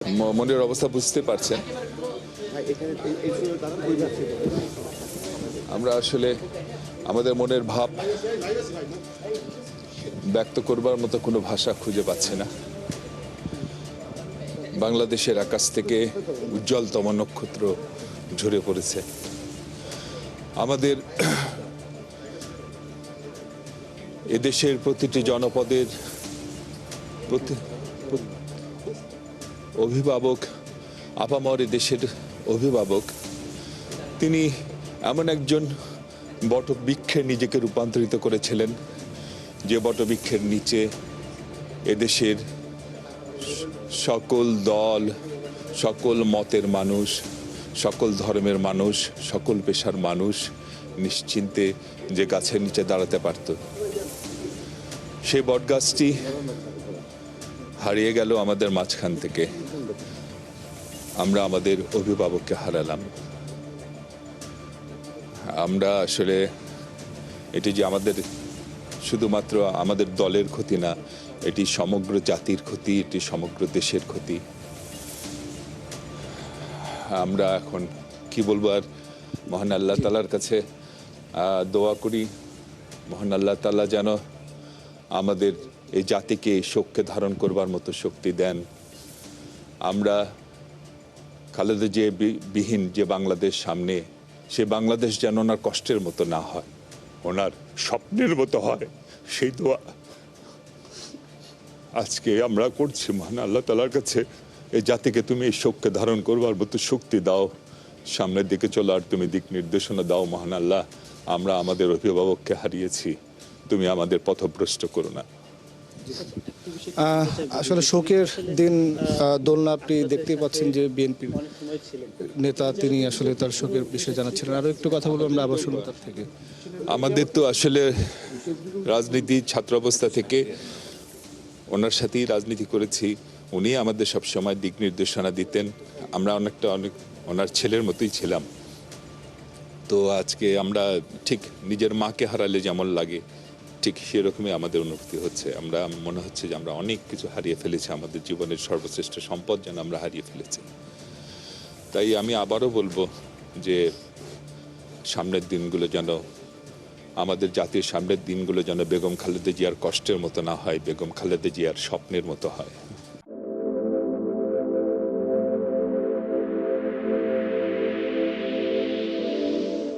মনের অবস্থা বুঝতে পারছেন। আমরা আসলে আমাদের মনের ভাব ব্যক্ত করবার মতো কোনো ভাষা খুঁজে পাচ্ছি না। বাংলাদেশের আকাশ থেকে উজ্জ্বলতম নক্ষত্র ঝরে পড়েছে। আমাদের এদেশের প্রতিটি জনপদের অভিভাবক, আপামর দেশের অভিভাবক, তিনি এমন একজন বটবৃক্ষে নিজেকে রূপান্তরিত করেছিলেন যে বটবৃক্ষের নিচে এদেশের সকল দল, সকল মতের মানুষ, সকল ধর্মের মানুষ, সকল পেশার মানুষ নিশ্চিন্তে যে গাছের নিচে দাঁড়াতে পারত। সেই বটগাছটি হারিয়ে গেল আমাদের মাঝখান থেকে। আমরা আমাদের অভিভাবককে হারালাম। আমরা আসলে এটি যে আমাদের শুধুমাত্র আমাদের দলের ক্ষতি না, এটি সমগ্র জাতির ক্ষতি, এটি সমগ্র দেশের ক্ষতি। আমরা এখন কি বলবো, আর মহান আল্লাহ তাআলার কাছে দোয়া করি, মহান আল্লাহ তাআলা যেন আমাদের এই জাতিকে এই শোককে ধারণ করবার মতো শক্তি দেন। আমরা খালেদা জিয়া বিহীন যে বাংলাদেশ সামনে, সে বাংলাদেশ যেন ওনার কষ্টের মতো না হয়, ওনার স্বপ্নের মতো হয়, সেই দোয়া আজকে আমরা করছি। মহান আল্লাহ তাআলার কাছে এই জাতিকে তুমি এই শোককে ধারণ করবার মতো শক্তি দাও, সামনের দিকে চলার তুমি দিক নির্দেশনা দাও। মহান আল্লাহ, আমরা আমাদের অভিভাবককে হারিয়েছি, তুমি আমাদের পথভ্রষ্ট করো না। আসলে শোকের দিন দোলনা, আপনি দেখতেই পাচ্ছেন যে বিএনপির নেতা তিনি আসলে তার শোকের বিষয়ে জানাচ্ছিলেন। আরো একটু কথা বলবো, আমরা আবার শুনবো তার থেকে। আমাদের তো আসলে রাজনীতি ছাত্র অবস্থা থেকে ওনার সাথেই রাজনীতি করেছি, উনি আমাদের সবসময় দিক নির্দেশনা দিতেন। আমরা অনেক ওনার ছেলের মতোই ছিলাম। তো আজকে আমরা ঠিক নিজের মাকে হারালে যেমন লাগে, ঠিক সেরকমই আমাদের অনুভূতি হচ্ছে। আমরা মনে হচ্ছে যে আমরা অনেক কিছু হারিয়ে ফেলেছি, আমাদের জীবনের সর্বশ্রেষ্ঠ সম্পদ যেন আমরা হারিয়ে ফেলেছি। তাই আমি আবারও বলবো যে সামনের দিনগুলো যেন, আমাদের জাতির সামনের দিনগুলো যেন বেগম খালেদা জিয়ার কষ্টের মতো না হয়, বেগম খালেদা জিয়ার স্বপ্নের মতো হয়।